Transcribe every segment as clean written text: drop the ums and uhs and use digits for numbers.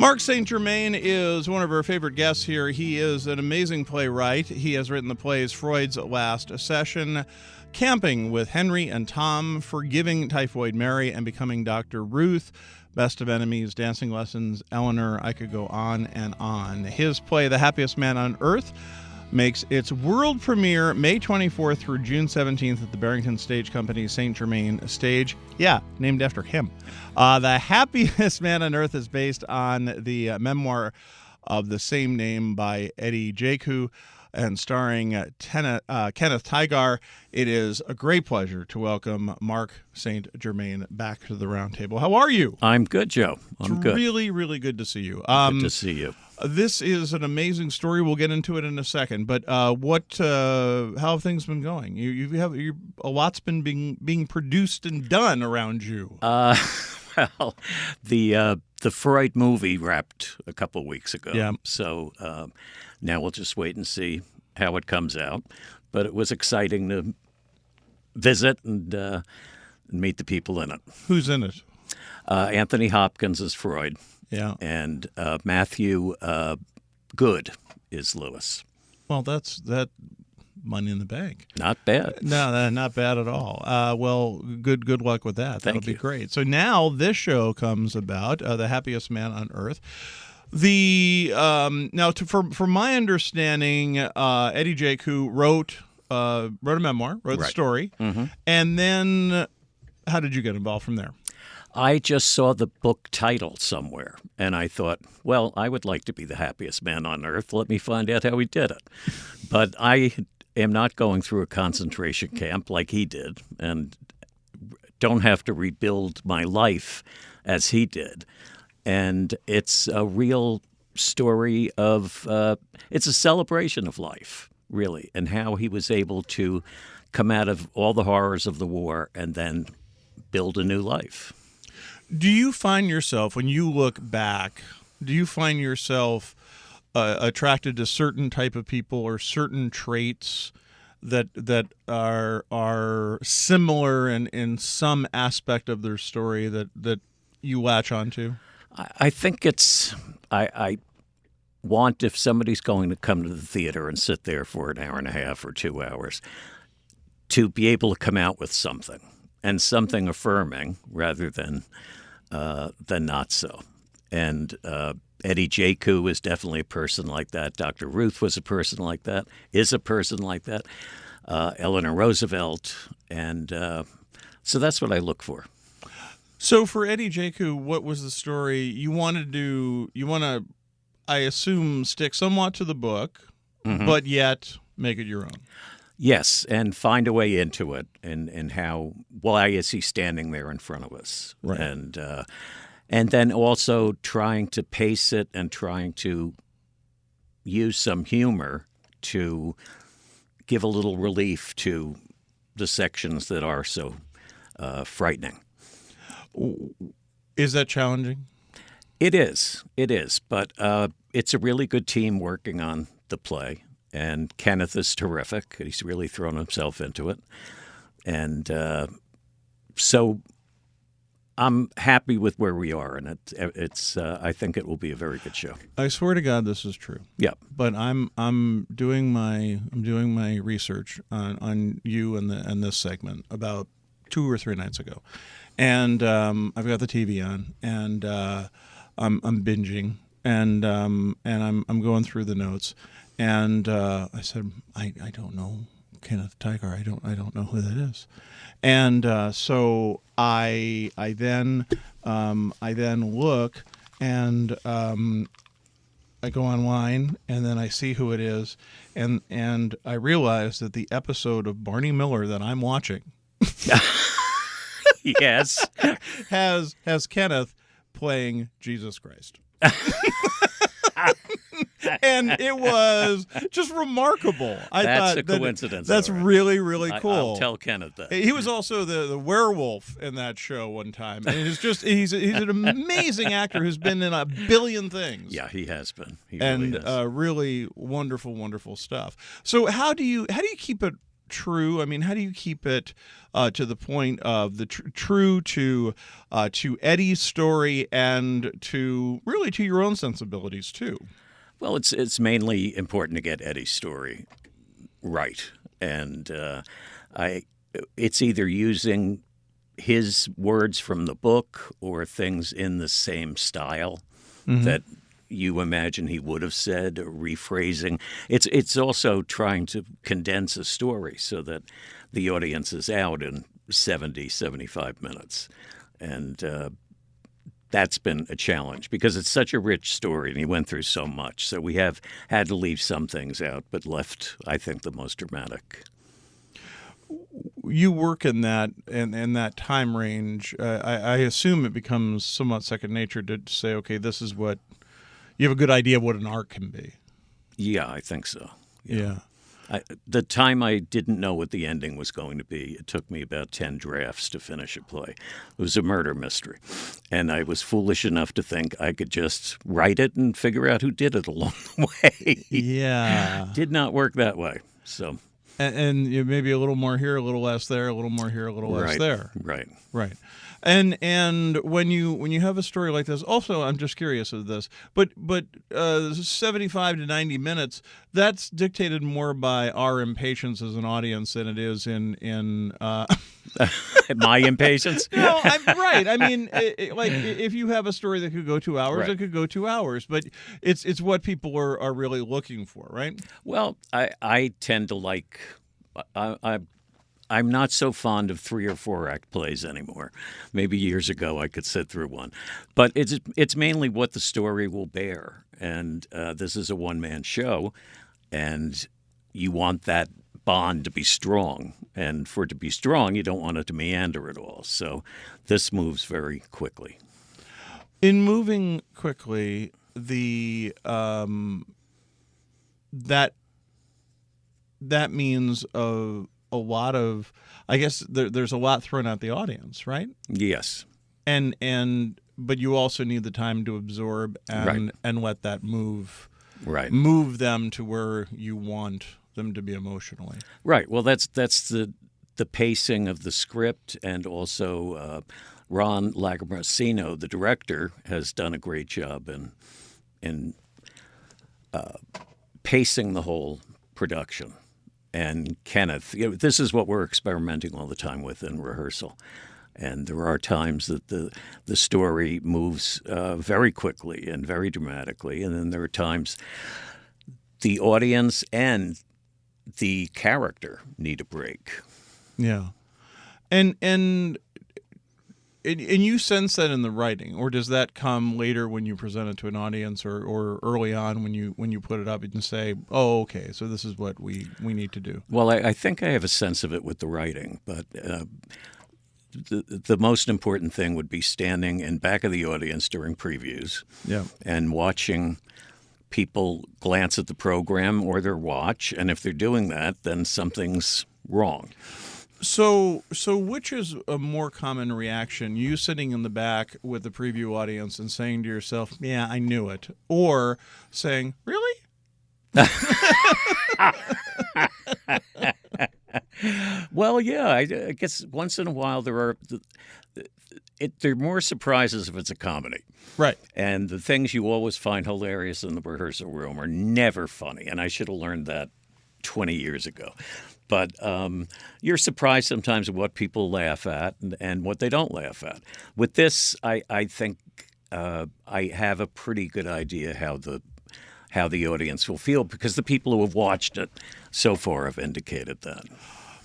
Mark St. Germain is one of our favorite guests here. He is an amazing playwright. He has written the plays Freud's Last Session, Camping with Henry and Tom, Forgiving Typhoid Mary, and Becoming Dr. Ruth, Best of Enemies, Dancing Lessons, Eleanor. I could go on and on. His play, The Happiest Man on Earth, makes its world premiere May 24th through June 17th at the Barrington Stage Company, St. Germain Stage. Yeah, named after him. The Happiest Man on Earth is based on the memoir of the same name by Eddie Jaku and starring Kenneth Tigar. It is a great pleasure to welcome Mark St. Germain back to the round table. How are you? I'm good, Joe. I'm good. Really, really good to see you. Good to see you. This is an amazing story. We'll get into it in a second. But how have things been going? A lot's been being produced and done around you. Well, the Freud movie wrapped a couple of weeks ago. Yeah. So now we'll just wait and see how it comes out. But it was exciting to visit and meet the people in it. Who's in it? Anthony Hopkins is Freud. Yeah. And Matthew Good is Lewis. Well, that's money in the bank. Not bad. No, not bad at all. Well, good luck with that. That'll be you. great. So now this show comes about, The Happiest Man on Earth. From my understanding, Eddie Jaku wrote a memoir, wrote the story, and then how did you get involved from there? I just saw the book title somewhere, and I thought, well, I would like to be the happiest man on earth. Let me find out how he did it. But I am not going through a concentration camp like he did and don't have to rebuild my life as he did. And it's a real story of it's a celebration of life, really, and how he was able to come out of all the horrors of the war and then build a new life. Do you find yourself, when you look back, attracted to certain type of people or certain traits that are similar in some aspect of their story that you latch onto? I think I want, if somebody's going to come to the theater and sit there for an hour and a half or 2 hours, to be able to come out with something, and something affirming rather than not so. And Eddie Jaku is definitely a person like that. Dr. Ruth was a person like that, is a person like that. Eleanor Roosevelt. And so that's what I look for. So for Eddie Jaku, what was the story you want to, I assume, stick somewhat to the book, but yet make it your own? Yes, and find a way into it, and why is he standing there in front of us? Right. And then also trying to pace it and trying to use some humor to give a little relief to the sections that are so frightening. Is that challenging? It is, but it's a really good team working on the play. And Kenneth is terrific. He's really thrown himself into it. And so I'm happy with where we are, and it's. I think it will be a very good show. I swear to God, this is true. Yeah, but I'm doing my research on you and this segment about 2 or 3 nights ago, and I've got the TV on, and I'm binging, and I'm going through the notes. And I said, I don't know Kenneth Tigar. I don't know who that is. And so I then look and I go online and then I see who it is, and I realize that the episode of Barney Miller that I'm watching, yes, has Kenneth playing Jesus Christ. And it was just remarkable. That's a coincidence. That's really, really cool. I'll tell Kenneth that. He was also the werewolf in that show one time. And he's an amazing actor who's been in a billion things. Yeah, he has been. He really has. Really wonderful, wonderful stuff. So how do you keep it true? I mean, how do you keep it to the point of the true to Eddie's story and to your own sensibilities too? Well, it's mainly important to get Eddie's story right, and it's either using his words from the book or things in the same style that you imagine he would have said, or rephrasing. It's also trying to condense a story so that the audience is out in 70, 75 minutes. And that's been a challenge because it's such a rich story and he went through so much. So we have had to leave some things out, but left, I think, the most dramatic. You work in that time range. I assume it becomes somewhat second nature to say, okay, this is what you have a good idea of what an arc can be. Yeah, I think so. Yeah. The time I didn't know what the ending was going to be, it took me about 10 drafts to finish a play. It was a murder mystery. And I was foolish enough to think I could just write it and figure out who did it along the way. Yeah. Did not work that way. So. And maybe a little more here, a little less there, a little more here, a little less there. Right. And when you have a story like this, also I'm just curious of this, but 75 to 90 minutes, that's dictated more by our impatience as an audience than it is in my impatience. No, right. I mean, like if you have a story that could go 2 hours, right. It could go 2 hours, but it's what people are really looking for, right? Well, I tend to like. I'm not so fond of 3 or 4 act plays anymore. Maybe years ago I could sit through one, but it's mainly what the story will bear. And this is a one-man show, and you want that bond to be strong. And for it to be strong, you don't want it to meander at all. So this moves very quickly. In moving quickly, the that means a lot of, I guess there's a lot thrown at the audience, right? Yes. But you also need the time to absorb and let that move them to where you want them to be emotionally. Right. Well, that's the pacing of the script, and also Ron Lagomarsino, the director, has done a great job in pacing the whole production. And Kenneth, this is what we're experimenting all the time with in rehearsal. And there are times that the story moves very quickly and very dramatically. And then there are times the audience and the character need a break. Yeah. And you sense that in the writing, or does that come later when you present it to an audience, or early on when you put it up and say, oh, okay, so this is what we need to do? Well, I think I have a sense of it with the writing, but the most important thing would be standing in back of the audience during previews and watching people glance at the program or their watch, and if they're doing that, then something's wrong. So which is a more common reaction? You sitting in the back with the preview audience and saying to yourself, yeah, I knew it. Or saying, really? Well, yeah, I guess once in a while there are more surprises if it's a comedy. Right. And the things you always find hilarious in the rehearsal room are never funny. And I should have learned that 20 years ago. But you're surprised sometimes at what people laugh at and what they don't laugh at. With this, I think I have a pretty good idea how the audience will feel, because the people who have watched it so far have indicated that.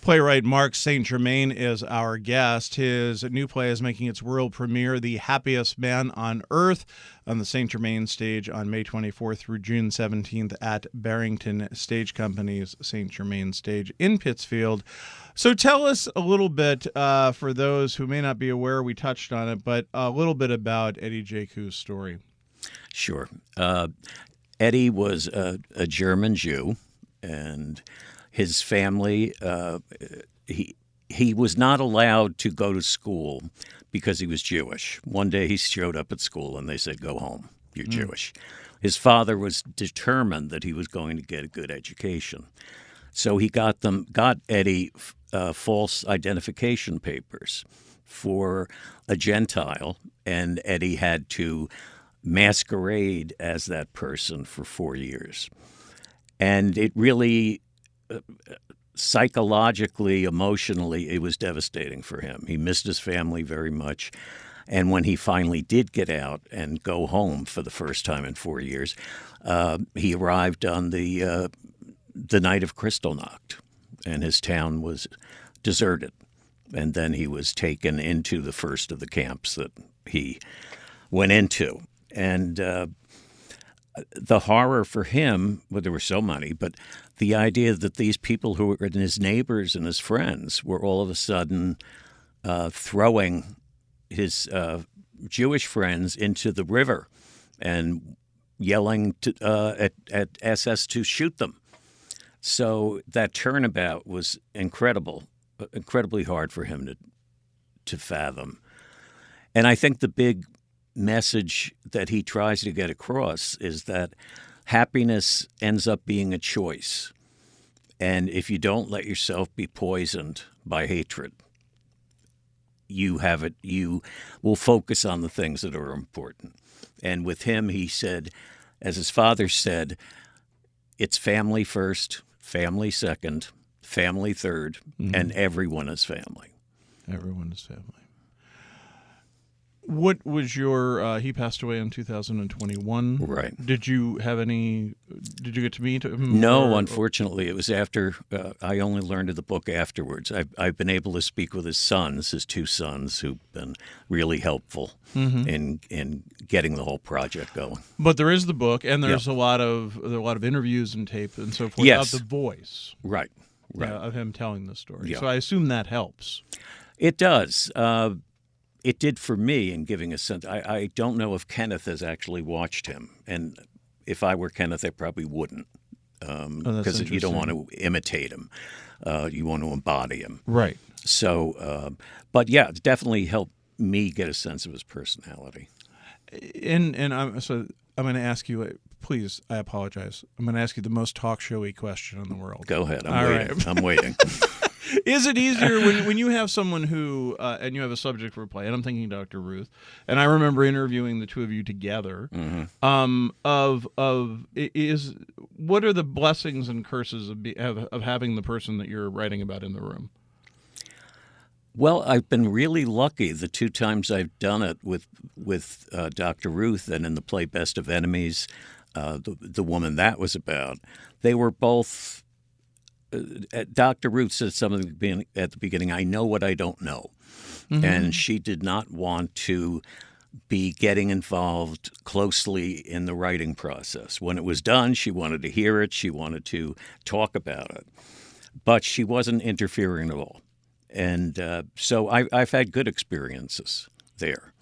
Playwright Mark St. Germain is our guest. His new play is making its world premiere, The Happiest Man on Earth, on the St. Germain Stage on May 24th through June 17th at Barrington Stage Company's St. Germain Stage in Pittsfield. So tell us a little bit, for those who may not be aware, we touched on it, but a little bit about Eddie Jaku's story. Sure. Eddie was a German Jew, and his family, he was not allowed to go to school because he was Jewish. One day he showed up at school and they said, go home, you're Jewish. His father was determined that he was going to get a good education. So he got Eddie false identification papers for a Gentile, and Eddie had to masquerade as that person for 4 years. And it really, psychologically, emotionally, it was devastating for him. He missed his family very much. And when he finally did get out and go home for the first time in 4 years, he arrived on the night of Kristallnacht, and his town was deserted. And then he was taken into the first of the camps that he went into. And the horror for him, well, there were so many, but the idea that these people who were his neighbors and his friends were all of a sudden throwing his Jewish friends into the river and yelling at SS to shoot them. So that turnabout was incredibly hard for him to fathom. And I think the big message that he tries to get across is that happiness ends up being a choice. And if you don't let yourself be poisoned by hatred, you will focus on the things that are important. And with him, he said, as his father said, it's family first, family second, family third, and everyone is family. Everyone is family. What was your? He passed away in 2021. Right. Did you get to meet him? No, unfortunately, it was after. I only learned of the book afterwards. I've been able to speak with his two sons, who've been really helpful in getting the whole project going. But there is the book, and there's a lot of interviews and tape and so forth of the voice. Right. Of him telling the story. Yeah. So I assume that helps. It does. It did for me in giving a sense. I don't know if Kenneth has actually watched him. And if I were Kenneth, I probably wouldn't. Because you don't want to imitate him. You want to embody him. Right. So, but yeah, it definitely helped me get a sense of his personality. And I'm going to ask you, please, I apologize. I'm going to ask you the most talk showy question in the world. Go ahead. I'm waiting. Right. I'm waiting. Is it easier when you have someone who and you have a subject for a play, and I'm thinking Dr. Ruth, and I remember interviewing the two of you together. What are the blessings and curses of having the person that you're writing about in the room? Well, I've been really lucky the two times I've done it with Dr. Ruth and in the play Best of Enemies, the woman that was about. They were both. Dr. Ruth said something at the beginning, I know what I don't know. And she did not want to be getting involved closely in the writing process. When it was done, she wanted to hear it. She wanted to talk about it. But she wasn't interfering at all. And so I've had good experiences there.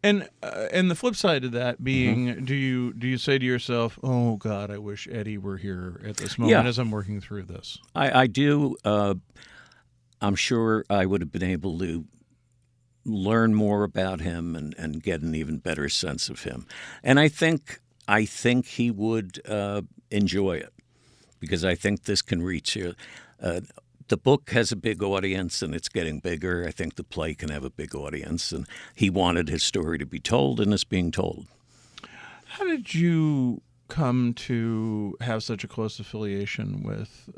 And the flip side of that being, do you say to yourself, "Oh God, I wish Eddie were here at this moment as I'm working through this"? I do. I'm sure I would have been able to learn more about him and get an even better sense of him. And I think he would enjoy it, because I think this can reach you. The book has a big audience, and it's getting bigger. I think the play can have a big audience, and he wanted his story to be told, and it's being told. How did you come to have such a close affiliation with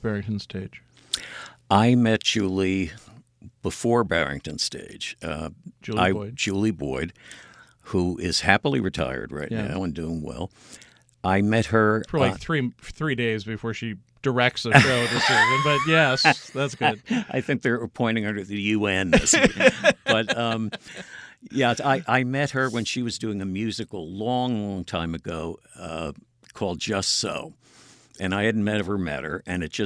Barrington Stage? I met Julie before Barrington Stage. Julie Boyd, who is happily retired right now and doing well. I met her for like 3 days before she directs a show this season, but yes, that's good. I think they're appointing her to the UN. But I met her when she was doing a musical long time ago called Just So, and I hadn't met her, and it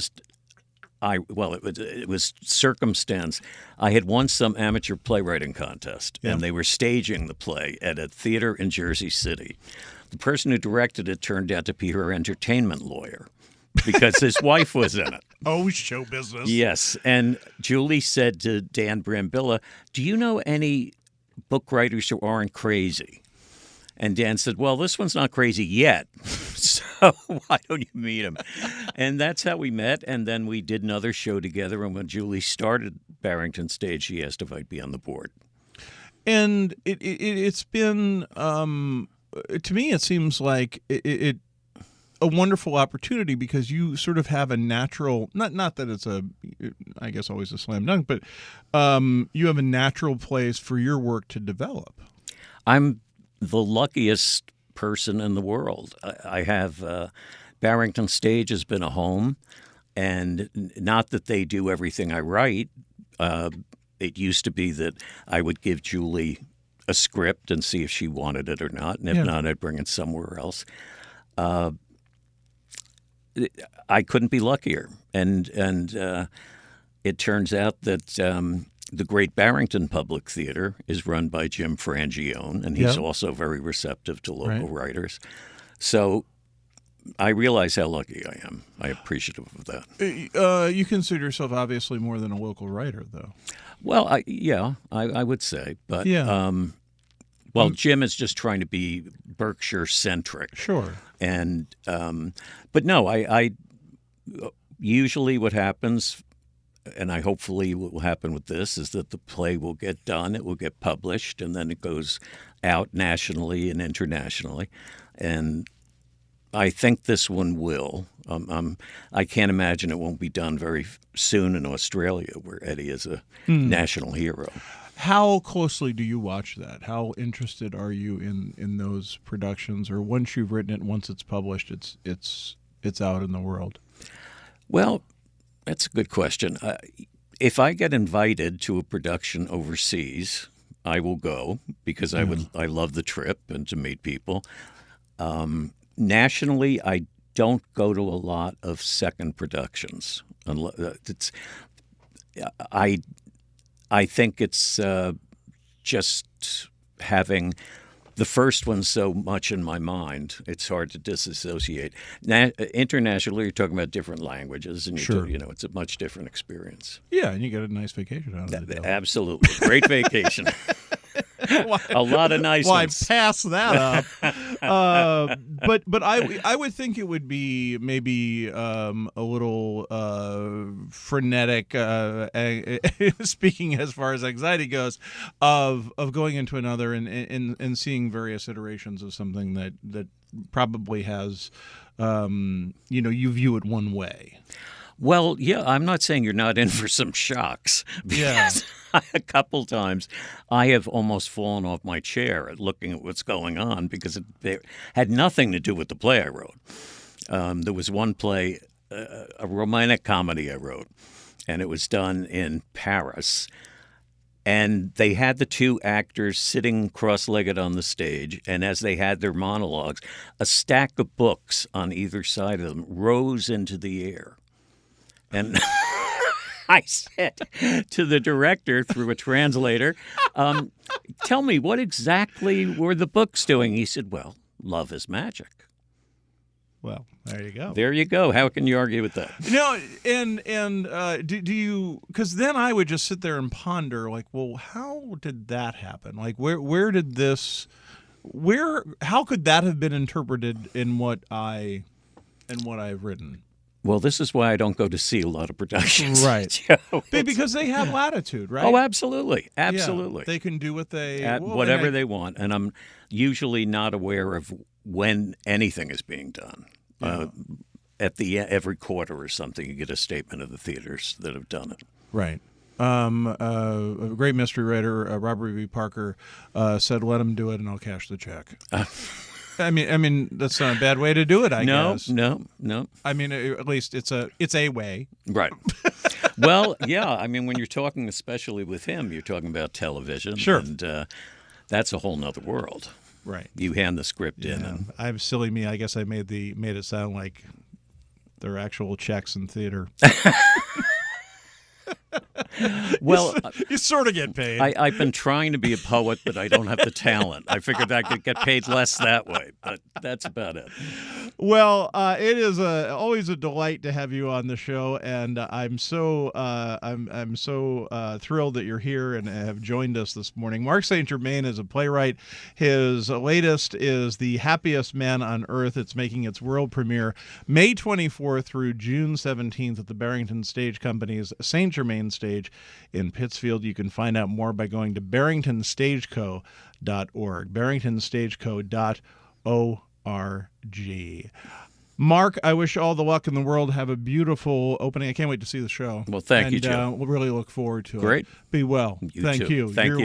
was circumstance. I had won some amateur playwriting contest, and they were staging the play at a theater in Jersey City. The person who directed it turned out to be her entertainment lawyer, because his wife was in it. Oh, show business. Yes. And Julie said to Dan Brambilla, do you know any book writers who aren't crazy? And Dan said, well, this one's not crazy yet, so why don't you meet him? And that's how we met. And then we did another show together. And when Julie started Barrington Stage, she asked if I'd be on the board. And it's been, to me, it seems like it a wonderful opportunity because you sort of have a natural, not that it's I guess always a slam dunk, but you have a natural place for your work to develop. I'm the luckiest person in the world. I have Barrington Stage has been a home, and not that they do everything I write. It used to be that I would give Julie a script and see if she wanted it or not, and if not, I'd bring it somewhere else. I couldn't be luckier, and it turns out that the Great Barrington Public Theater is run by Jim Frangione, and he's also very receptive to local writers. So I realize how lucky I am. I'm appreciative of that. You consider yourself obviously more than a local writer, though. Well, I would say, but well, Jim is just trying to be Berkshire-centric. Sure. And but no, I usually what happens, and I hopefully what will happen with this, is that the play will get done, it will get published, and then it goes out nationally and internationally. And I think this one will. I can't imagine it won't be done very soon in Australia, where Eddie is a national hero. How closely do you watch that? How interested are you in those productions? Or once you've written it, once it's published, it's out in the world? Well, that's a good question. If I get invited to a production overseas, I will go because I love the trip and to meet people. Nationally, I don't go to a lot of second productions. I think it's just having the first one so much in my mind, it's hard to disassociate. Internationally, you're talking about different languages, and it's a much different experience. Yeah, and you get a nice vacation out of it. Absolutely. Great vacation. A lot of nice ones. Why pass that up? But I would think it would be maybe a little frenetic, speaking as far as anxiety goes, of going into another and seeing various iterations of something that probably has, you view it one way. Well, yeah, I'm not saying you're not in for some shocks. Yeah. A couple times I have almost fallen off my chair at looking at what's going on because it had nothing to do with the play I wrote. There was one play, a romantic comedy I wrote, and it was done in Paris. And they had the two actors sitting cross-legged on the stage, and as they had their monologues, a stack of books on either side of them rose into the air. And I said to the director through a translator, tell me, what exactly were the books doing? He said, well, love is magic. Well, there you go. There you go. How can you argue with that? Do you? Because then I would just sit there and ponder, like, well, how did that happen? Like, where did this? How could that have been interpreted in what I've written? Well, this is why I don't go to see a lot of productions. Right. Because they have latitude, right? Oh, absolutely. Absolutely. Yeah, they can do what they... whatever they want. And I'm usually not aware of when anything is being done. Yeah. At every quarter or something, you get a statement of the theaters that have done it. Right. A great mystery writer, Robert B. Parker, said, let him do it and I'll cash the check. I mean, that's not a bad way to do it, I guess. No. I mean, at least it's a way. Right. Well, yeah. I mean, when you're talking, especially with him, you're talking about television. Sure. And that's a whole nother world. Right. You hand the script in. And I'm silly me. I guess I made it sound like they're actual checks in theater. Well, you sort of get paid. I've been trying to be a poet, but I don't have the talent. I figured I could get paid less that way, but that's about it. Well, it is always a delight to have you on the show, and I'm so thrilled that you're here and have joined us this morning. Mark St. Germain is a playwright. His latest is The Happiest Man on Earth. It's making its world premiere May 24th through June 17th at the Barrington Stage Company's St. Germain Stage in Pittsfield. You can find out more by going to barringtonstageco.org. barringtonstageco.org. Mark, I wish you all the luck in the world. Have a beautiful opening. I can't wait to see the show. Well, thank you, Joe. We'll really look forward to it. Great. Be well. You Thank too. you. Thank you.